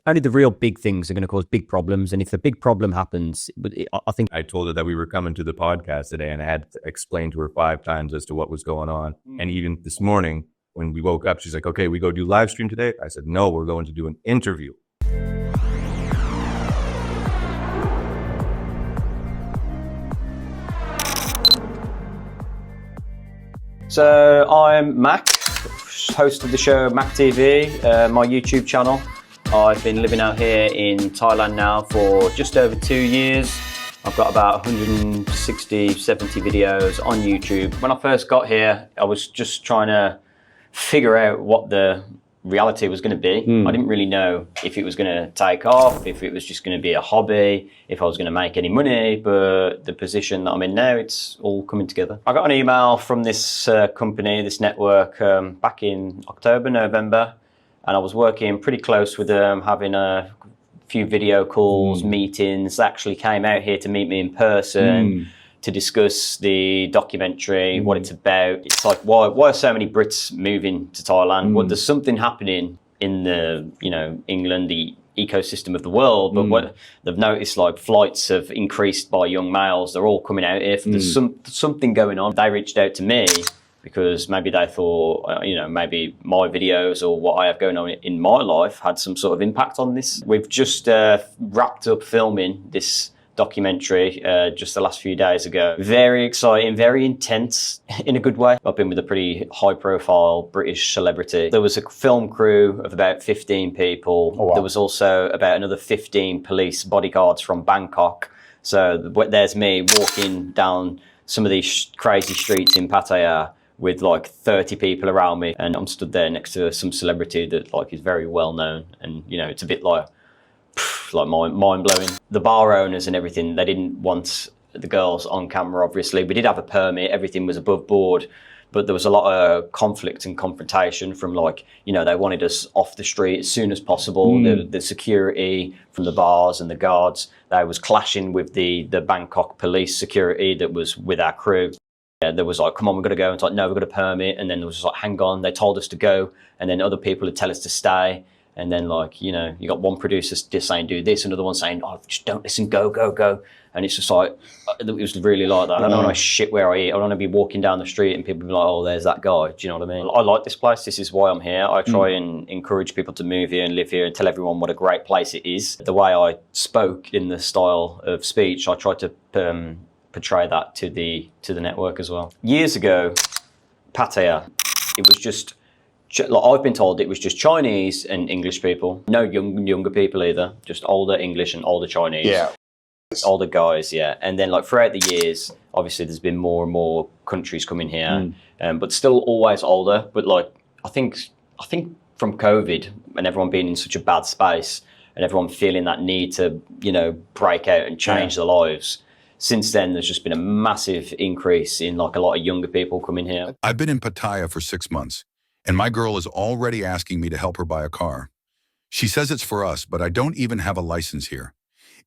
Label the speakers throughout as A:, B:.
A: only the real big things are going to cause big problems. And if the big problem happens, I think...
B: I told her that we were coming to the podcast today, and I had to explain to her 5 times as to what was going on. And even this morning, when we woke up, she's like, okay, we go do live stream today? I said, no, we're going to do an interview.
C: So I'm Mac, host of the show Mac TV, my YouTube channel. I've been living out here in Thailand now for just over 2 years. I've got about 160, 70 videos on YouTube. When I first got here, I was just trying to figure out what the reality was going to be. I didn't really know if it was going to take off, if it was just going to be a hobby, if I was going to make any money, but the position that I'm in now, it's all coming together. I got an email from this company, this network, back in October, November, and I was working pretty close with them, having a few video calls, meetings. They actually came out here to meet me in person, to discuss the documentary, what it's about. It's like, why are so many Brits moving to Thailand? Well, there's something happening in the, England, the ecosystem of the world, but what they've noticed, like, flights have increased by young males. They're all coming out here. There's something going on. They reached out to me because maybe they thought, maybe my videos or what I have going on in my life had some sort of impact on this. We've just wrapped up filming this documentary just the last few days ago. Very exciting, very intense in a good way. I've been with a pretty high profile British celebrity. There was a film crew of about 15 people. Oh, wow. There was also about another 15 police bodyguards from Bangkok. So there's me walking down some of these crazy streets in Pattaya with like 30 people around me, and I'm stood there next to some celebrity that like is very well known, and it's a bit like mind-blowing. The bar owners and everything, they didn't want the girls on camera, obviously. We did have a permit, everything was above board, but there was a lot of conflict and confrontation from they wanted us off the street as soon as possible. The security from the bars and the guards, they was clashing with the Bangkok police security that was with our crew. There was like, come on, we've got to go. And it's like, no, we've got a permit. And then there was just like, hang on, they told us to go. And then other people would tell us to stay. And then you got one producer just saying, do this, another one saying, oh, just don't listen, go, go, go. And it's just like, it was really like that. I don't want to shit where I eat. I don't want to be walking down the street and people be like, oh, there's that guy. Do you know what I mean? I like this place. This is why I'm here. I try and encourage people to move here and live here and tell everyone what a great place it is. The way I spoke in the style of speech, I try to portray that to the network as well. Years ago, Pattaya, it was just, I've been told it was just Chinese and English people. No younger people either, just older English and older Chinese. Yeah. Older guys, yeah. And then throughout the years, obviously there's been more and more countries coming here, but still always older. But I think from COVID and everyone being in such a bad space and everyone feeling that need to, break out and change their lives, since then, there's just been a massive increase in a lot of younger people coming here.
D: I've been in Pattaya for 6 months, and my girl is already asking me to help her buy a car. She says it's for us, but I don't even have a license here.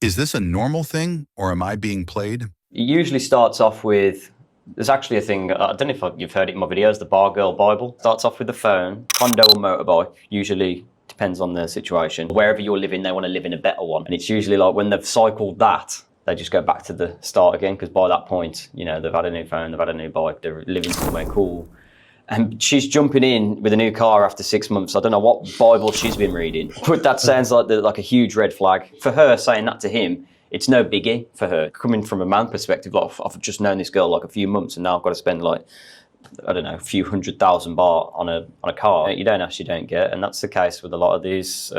D: Is this a normal thing, or am I being played?
C: It usually starts off with, there's actually a thing, I don't know if you've heard it in my videos, the Bar Girl Bible. Starts off with the phone, condo or motorbike, usually depends on the situation. Wherever you're living, they want to live in a better one. And it's usually when they've cycled that, they just go back to the start again, because by that point, they've had a new phone, they've had a new bike, they're living somewhere cool. And she's jumping in with a new car after 6 months. I don't know what Bible she's been reading, but that sounds like a huge red flag. For her, saying that to him, it's no biggie for her. Coming from a man perspective, I've just known this girl a few months, and now I've got to spend a few 100,000 baht on a car. You don't ask, you don't get. And that's the case with a lot of these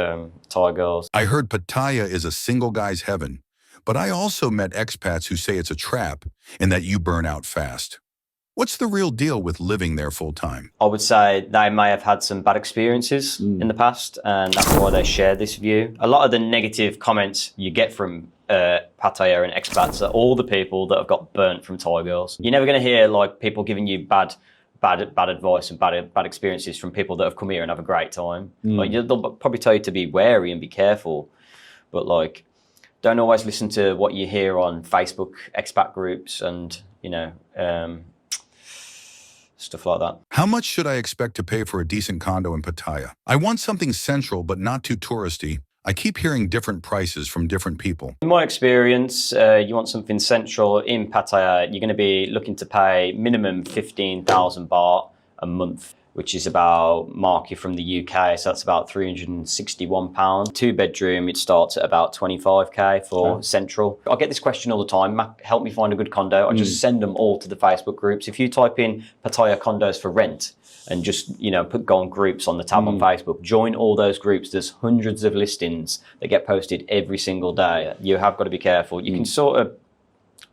C: Thai girls.
D: I heard Pattaya is a single guy's heaven. But I also met expats who say it's a trap and that you burn out fast. What's the real deal with living there full time?
C: I would say they may have had some bad experiences in the past, and that's why they share this view. A lot of the negative comments you get from Pattaya and expats are all the people that have got burnt from Thai girls. You're never going to hear people giving you bad advice and bad experiences from people that have come here and have a great time. They'll probably tell you to be wary and be careful, but don't always listen to what you hear on Facebook expat groups and, stuff like that.
D: How much should I expect to pay for a decent condo in Pattaya? I want something central but not too touristy. I keep hearing different prices from different people.
C: In my experience, you want something central in Pattaya, you're going to be looking to pay minimum 15,000 baht a month, which is about market from the UK, so that's about £361. 2-bedroom, it starts at about 25k for central. I get this question all the time, Matt, help me find a good condo. I just send them all to the Facebook groups. If you type in Pattaya condos for rent and just, go on groups on the tab on Facebook, join all those groups. There's hundreds of listings that get posted every single day. You have got to be careful. You can sort of,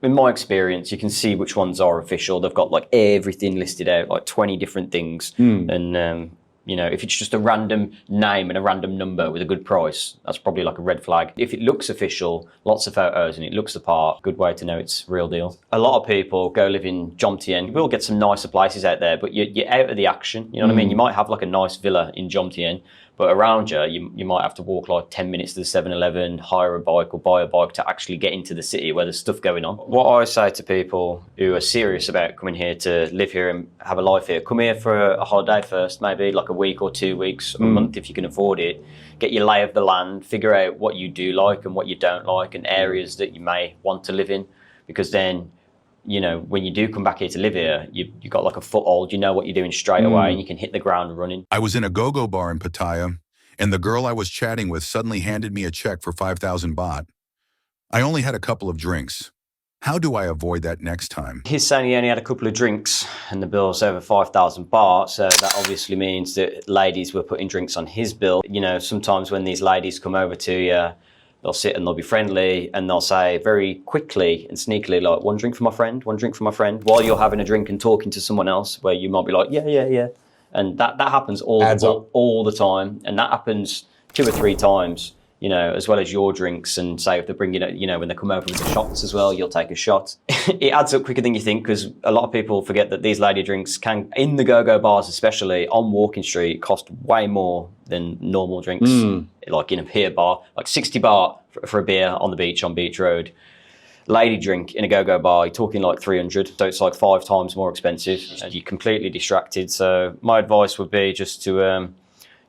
C: in my experience, you can see which ones are official. They've got like everything listed out, like 20 different things. And, if it's just a random name and a random number with a good price, that's probably like a red flag. If it looks official, lots of photos and it looks the part, good way to know it's real deal. A lot of people go live in Jomtien. You will get some nicer places out there, but you're out of the action. You know what I mean? You might have like a nice villa in Jomtien, but around you might have to walk like 10 minutes to the 7-Eleven, hire a bike or buy a bike to actually get into the city where there's stuff going on. What I say to people who are serious about coming here to live here and have a life here, come here for a holiday first, maybe like a week or 2 weeks, a month if you can afford it. Get your lay of the land, figure out what you do like and what you don't like and areas that you may want to live in, because then when you do come back here to live here, you got like a foothold, you know what you're doing straight away and you can hit the ground running.
D: I was in a go-go bar in Pattaya, and the girl I was chatting with suddenly handed me a check for 5,000 baht. I only had a couple of drinks. How do I avoid that next time?
C: He's saying he only had a couple of drinks and the bill's over 5,000 baht, so that obviously means that ladies were putting drinks on his bill. Sometimes when these ladies come over to you, they'll sit and they'll be friendly and they'll say very quickly and sneakily, like, one drink for my friend, while you're having a drink and talking to someone else, where you might be like, yeah. And that happens all the time. And that happens 2 or 3 times, as well as your drinks. And say if they bring when they come over with the shots as well, you'll take a shot. It adds up quicker than you think, because a lot of people forget that these lady drinks can, in the go-go bars especially, on Walking Street, cost way more than normal drinks. Like in a beer bar, like 60 baht for a beer on the beach, on Beach Road. Lady drink in a go-go bar, you're talking like 300, so it's like 5 times more expensive and you're completely distracted. So my advice would be just to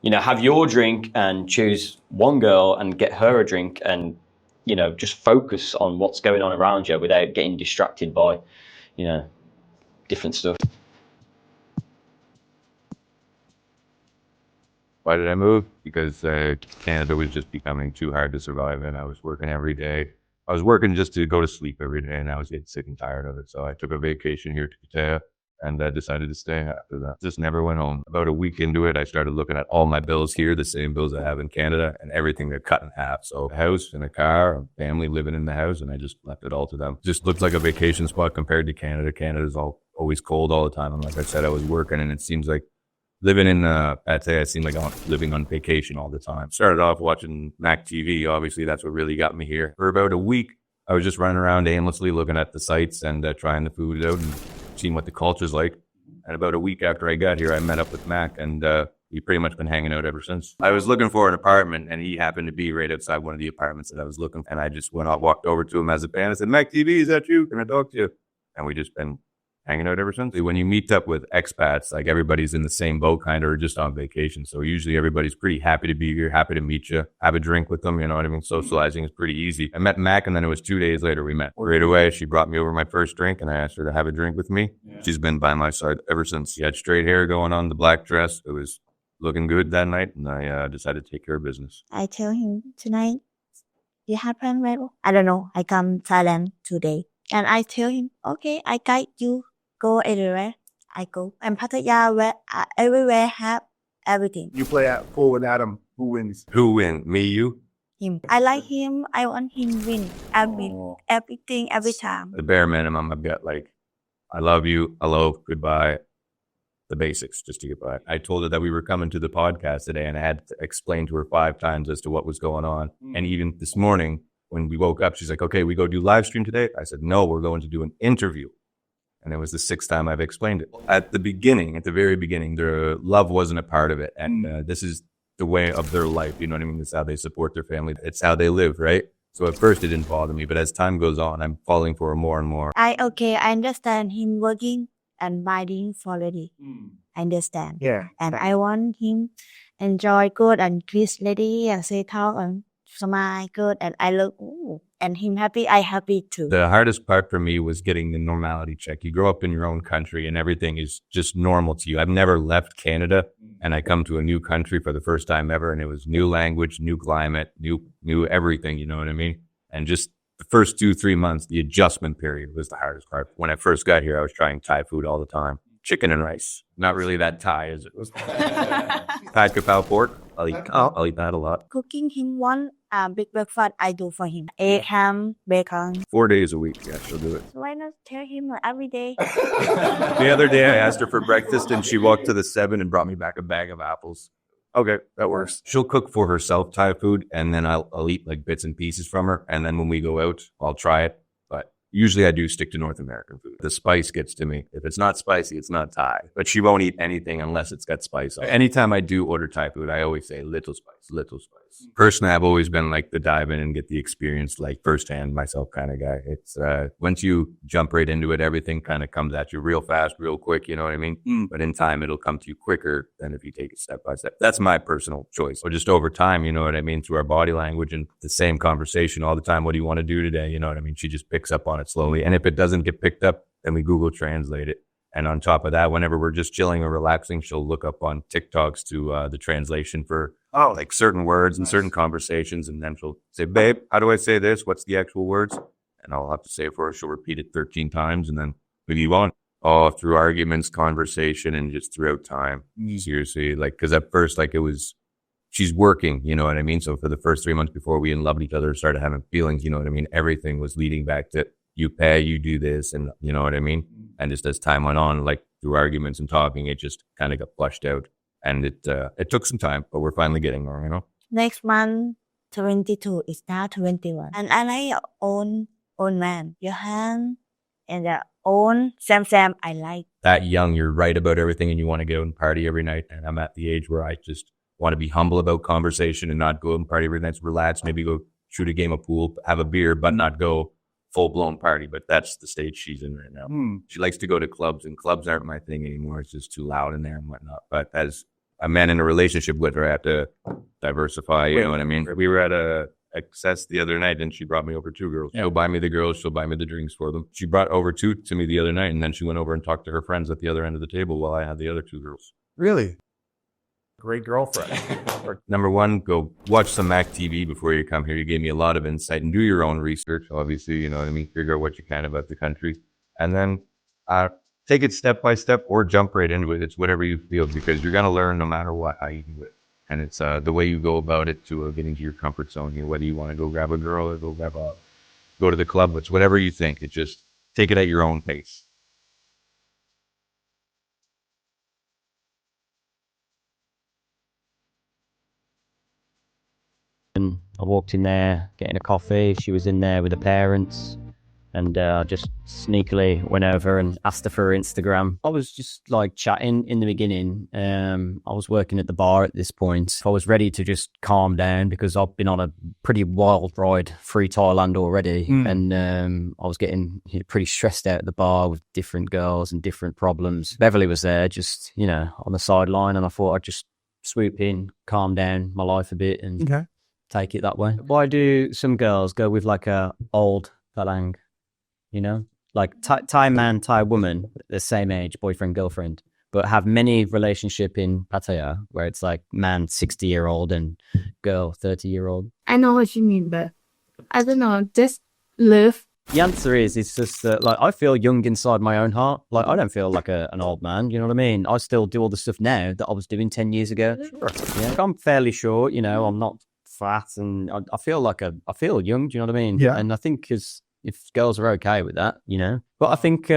C: have your drink and choose one girl and get her a drink and just focus on what's going on around you without getting distracted by different stuff.
B: Why did I move? Because Canada was just becoming too hard to survive in. I was working every day. I was working just to go to sleep every day, and I was getting sick and tired of it. So I took a vacation here to Pattaya, and I decided to stay after that. Just never went home. About a week into it, I started looking at all my bills here, the same bills I have in Canada, and everything got cut in half. So a house and a car, a family living in the house, and I just left it all to them. Just looked like a vacation spot compared to Canada. Canada's always cold all the time. And like I said, I was working, and it seems like living in Pattaya, it seemed like I'm living on vacation all the time. Started off watching Mac TV. Obviously, that's what really got me here. For about a week, I was just running around aimlessly looking at the sites and trying the food out and seeing what the culture's like. And about a week after I got here, I met up with Mac, and we've pretty much been hanging out ever since. I was looking for an apartment, and he happened to be right outside one of the apartments that I was looking for. And I just walked over to him as a fan. I said, Mac TV, is that you? Can I talk to you? And we just been hanging out ever since. When you meet up with expats, like everybody's in the same boat kind of, or just on vacation. So usually everybody's pretty happy to be here, happy to meet you, have a drink with them. You know what I mean? Socializing is pretty easy. I met Mac, and then it was 2 days later we met. Right away, she brought me over my first drink, and I asked her to have a drink with me. Yeah. She's been by my side ever since. She had straight hair going on, the black dress. It was looking good that night, and I decided to take care of business.
E: I tell him tonight, you have planned well? I don't know. I come Thailand today. And I tell him, okay, I guide you. Go everywhere, I go. And Pattaya, where everywhere have everything.
F: You play at full with Adam. Who wins?
B: Who win? Me, you?
E: Him. I like him. I want him win. I win everything every time.
B: The bare minimum, I've got like, I love you, hello, goodbye, the basics just to get by. I told her that we were coming to the podcast today, and I had to explain to her 5 times as to what was going on. And even this morning when we woke up, she's like, okay, we go do live stream today? I said, no, we're going to do an interview. And it was the 6th time I've explained it. At the very beginning, their love wasn't a part of it. And this is the way of their life. You know what I mean? It's how they support their family. It's how they live, right? So at first it didn't bother me. But as time goes on, I'm falling for her more and more.
E: I understand him working and buying for lady. I understand.
F: Yeah.
E: And I want him enjoy good and kiss lady and say talk and smile good, and I look, ooh, and him happy, I happy too.
B: The hardest part for me was getting the normality check. You grow up in your own country and everything is just normal to you. I've never left Canada and I come to a new country for the first time ever, and it was new language, new climate, new everything, you know what I mean? And just the first 2-3 months, the adjustment period was the hardest part. When I first got here, I was trying Thai food all the time. Chicken and rice. Not really that Thai as it was. Thai kapow pork. I'll eat that a lot.
E: Cooking him one big breakfast, I do for him. Egg, ham, bacon.
B: 4 days a week, yeah, she'll do it.
E: So why not tell him like every day?
B: The other day I asked her for breakfast and she walked to the 7 and brought me back a bag of apples. Okay, that works. She'll cook for herself Thai food, and then I'll eat like bits and pieces from her. And then when we go out, I'll try it. But usually I do stick to North American food. The spice gets to me. If it's not spicy, it's not Thai. But she won't eat anything unless it's got spice on it. Anytime I do order Thai food, I always say little spice, little spice. Personally, I've always been like the dive in and get the experience, like firsthand myself kind of guy. It's once you jump right into it, everything kind of comes at you real fast, real quick, you know what I mean? But in time, it'll come to you quicker than if you take it step by step. That's my personal choice. Or just over time, you know what I mean? Through our body language and the same conversation all the time. What do you want to do today? You know what I mean? She just picks up on it slowly. And if it doesn't get picked up, then we Google Translate it. And on top of that, whenever we're just chilling or relaxing, she'll look up on TikToks to the translation for like certain words and certain conversations. And then she'll say, babe, how do I say this? What's the actual words? And I'll have to say it for her. She'll repeat it 13 times and then we move on. Oh, through arguments, conversation, and just throughout time. Seriously, like, because at first, like, it was, she's working, you know what I mean? So for the first 3 months before we loved each other, started having feelings, you know what I mean? Everything was leading back to, you pay, you do this, and you know what I mean? And just as time went on, like through arguments and talking, it just kind of got flushed out. And it took some time, but we're finally getting there, you know?
E: Next month, 22 is now 21. And I like own man. Your hand and the own Sam, I like.
B: That young, you're right about everything and you want to go and party every night. And I'm at the age where I just want to be humble about conversation and not go and party every night. Relax, maybe go shoot a game of pool, have a beer, but not go full-blown party. But that's the stage she's in right now. She likes to go to clubs, and clubs aren't my thing anymore. It's just too loud in there and whatnot. But as a man in a relationship with her, I have to diversify, you know what I mean? We were at a Access the other night, and she brought me over 2 girls. She'll buy me the girls, she'll buy me the drinks for them. She brought over 2 to me the other night, and then she went over and talked to her friends at the other end of the table while I had the other 2 girls.
F: Really? Great girlfriend.
B: Number 1, go watch some Mac TV before you come here. You gave me a lot of insight, and do your own research, obviously, you know what I mean? Figure out what you can about the country. And then take it step by step or jump right into it. It's whatever you feel, because you're going to learn no matter what, how you do it. And it's the way you go about it to get into your comfort zone here, whether you want to go grab a girl or go to the club. It's whatever you think. It's just take it at your own pace.
A: And I walked in there getting a coffee. She was in there with the parents. And just sneakily went over and asked her for her Instagram. I was just like chatting in the beginning. I was working at the bar at this point. I was ready to just calm down because I've been on a pretty wild ride through Thailand already. And I was getting pretty stressed out at the bar with different girls and different problems. Beverly was there just, you know, on the sideline. And I thought I'd just swoop in, calm down my life a bit and take it that way. Why do some girls go with like a old Palang? You know, like Thai man, Thai woman, the same age, boyfriend, girlfriend, but have many relationship in Pattaya where it's like man 60-year-old and girl 30-year-old.
G: I know what you mean, but I don't know, just live.
A: The answer is, it's just that like I feel young inside my own heart. Like I don't feel like an old man, you know what I mean? I still do all the stuff now that I was doing 10 years ago. Sure. Yeah. I'm fairly short, you know, I'm not fat and I feel I feel young, do you know what I mean?
F: Yeah.
A: And I think if girls are okay with that, you know. But I think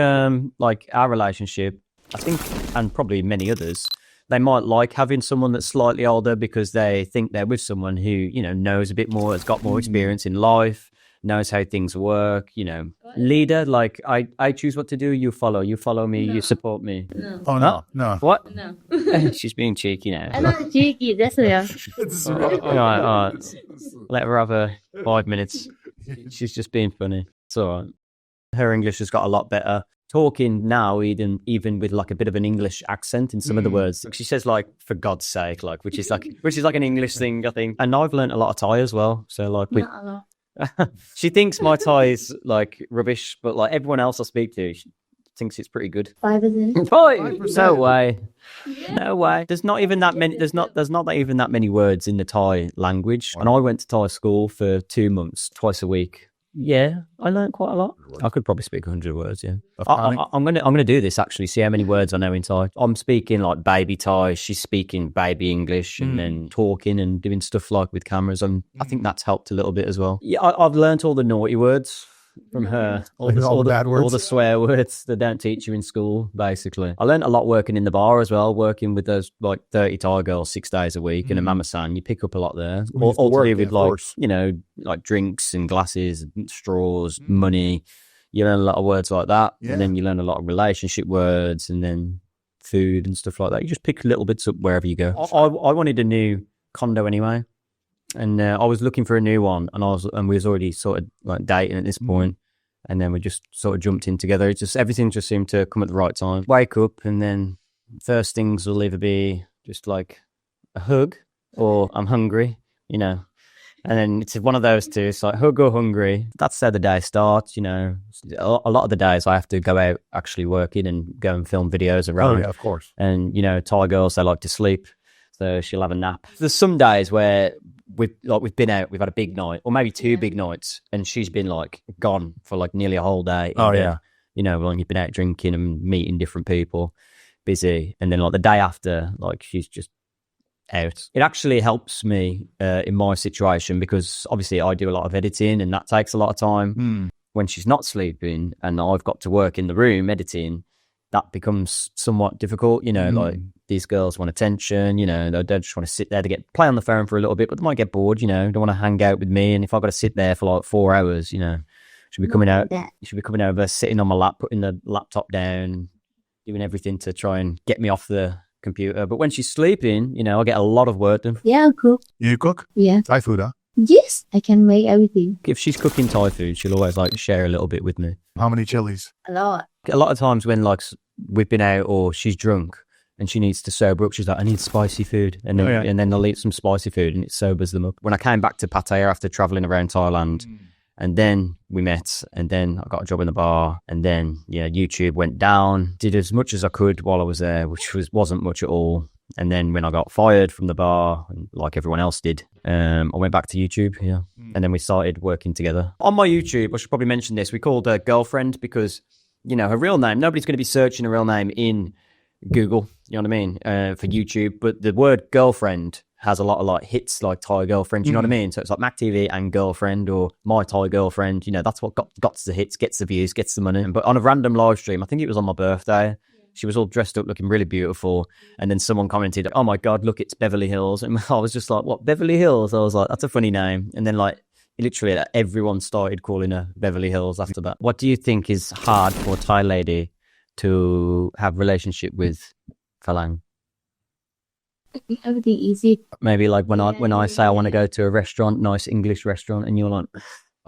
A: like our relationship, I think, and probably many others, they might like having someone that's slightly older because they think they're with someone who, you know, knows a bit more, has got more experience in life, knows how things work, you know. Leader, like I choose what to do, you follow me, you support me.
G: No.
F: Oh, no. No.
A: What?
G: No.
A: She's being cheeky now.
G: I'm not cheeky, that's real.
A: All right. Let her have her 5 minutes. She's just being funny. It's all right. Her English has got a lot better. talking now, even with like a bit of an English accent in some of the words. She says like "for God's sake," like which is like an English thing, I think. And I've learned a lot of Thai as well. So like
G: Not a lot.
A: she thinks my Thai is like rubbish, but like everyone else I speak to, she thinks it's pretty good.
G: 5%.
A: Oh, no way. No way. There's not even that many. There's not even that many words in the Thai language. And I went to Thai school for 2 months, twice a week. Yeah, I learned quite a lot. I could probably speak 100 words. Yeah, I'm gonna do this actually. See how many words I know in Thai. I'm speaking like baby Thai. She's speaking baby English, and then talking and doing stuff like with cameras. And I think that's helped a little bit as well. Yeah, I've learned all the naughty words from her. All the bad words, all the swear words that don't teach you in school. Basically, I learned a lot working in the bar as well. Working with those like 30 Thai girls 6 days a week and a mama-san, you pick up a lot there. All to do with like like drinks and glasses, and straws, money. You learn a lot of words like that, and then you learn a lot of relationship words, and then food and stuff like that. You just pick little bits up wherever you go. I wanted a new condo anyway. And I was looking for a new one, and we was already sort of like dating at this point, and then we just sort of jumped in together. It's just everything just seemed to come at the right time. Wake up, and then first things will either be just like a hug or I'm hungry, and then it's one of those two. It's like hug or hungry. That's how the day starts. A lot of the days I have to go out actually working and go and film videos around.
F: Oh yeah, of course.
A: And Thai girls, they like to sleep. So she'll have a nap. There's some days where we've been out, we've had a big night, or maybe 2 big nights, and she's been like gone for like nearly a whole day.
F: Oh yeah.
A: When you've been out drinking and meeting different people, busy, and then like the day after, like she's just out. It actually helps me in my situation because obviously I do a lot of editing, and that takes a lot of time. When she's not sleeping and I've got to work in the room editing, that becomes somewhat difficult, like these girls want attention, they just want to sit there to play on the phone for a little bit, but they might get bored, don't want to hang out with me. And if I've got to sit there for like 4 hours, she'll be coming out, she'll be coming over, sitting on my lap, putting the laptop down, doing everything to try and get me off the computer. But when she's sleeping, I get a lot of work done.
G: Yeah, I'll cook.
F: You cook?
G: Yeah.
F: Thai food, huh?
G: Yes, I can make everything.
A: If she's cooking Thai food, she'll always like share a little bit with me.
F: How many chilies?
G: A lot.
A: A lot of times when like we've been out or she's drunk and she needs to sober up, she's like, I need spicy food. And then, and then they'll eat some spicy food and it sobers them up. When I came back to Pattaya after traveling around Thailand, and then we met, and then I got a job in the bar, and then, YouTube went down. Did as much as I could while I was there, which wasn't much at all. And then when I got fired from the bar, like everyone else did, I went back to YouTube, and then we started working together. On my YouTube, I should probably mention this, we called her Girlfriend because, her real name, nobody's going to be searching her real name in Google, you know what I mean, for YouTube. But the word girlfriend has a lot of like hits, like Thai girlfriend, you know what I mean? So it's like Mac TV and girlfriend, or my Thai girlfriend, that's what got the hits, gets the views, gets the money. But on a random live stream, I think it was on my birthday, she was all dressed up looking really beautiful. And then someone commented, oh my God, look, it's Beverly Hills. And I was just like, what, Beverly Hills? I was like, that's a funny name. And then like, literally everyone started calling her Beverly Hills after that. What do you think is hard for a Thai lady to have relationship with Phalang?
G: Everything easy.
A: Maybe like when I say I want to go to a restaurant, nice English restaurant, and you're like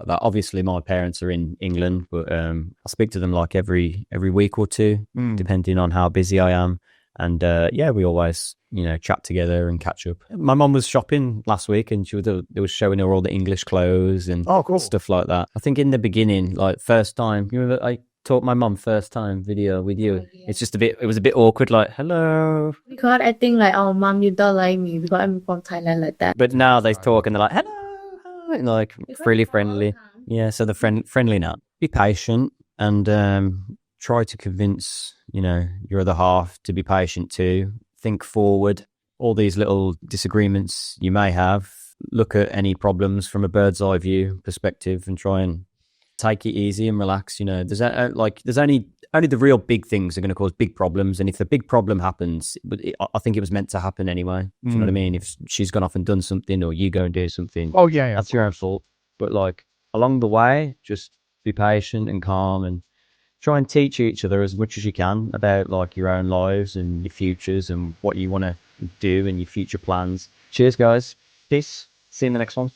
A: that. Obviously, my parents are in England, but I speak to them like every week or two, depending on how busy I am. And we always chat together and catch up. My mum was shopping last week, and they was showing her all the English clothes and stuff like that. I think in the beginning, like first time, you remember I taught my mum first time video with you. It's just it was a bit awkward, like hello.
G: Because I think like, oh mom, you don't like me because I'm from Thailand, like that.
A: But now they talk and they're like hello, hi, and like really friendly. Yeah, so they're friendly now. Be patient and try to convince your other half to be patient too. Think forward. All these little disagreements you may have, look at any problems from a bird's eye view perspective and try and take it easy and relax. There's only the real big things are going to cause big problems, and if the big problem happens, I think it was meant to happen anyway. Do you know what I mean? If she's gone off and done something, or you go and do something, that's your own fault. But like along the way, just be patient and calm, and try and teach each other as much as you can about like your own lives and your futures and what you want to do and your future plans. Cheers, guys. Peace. See you in the next one.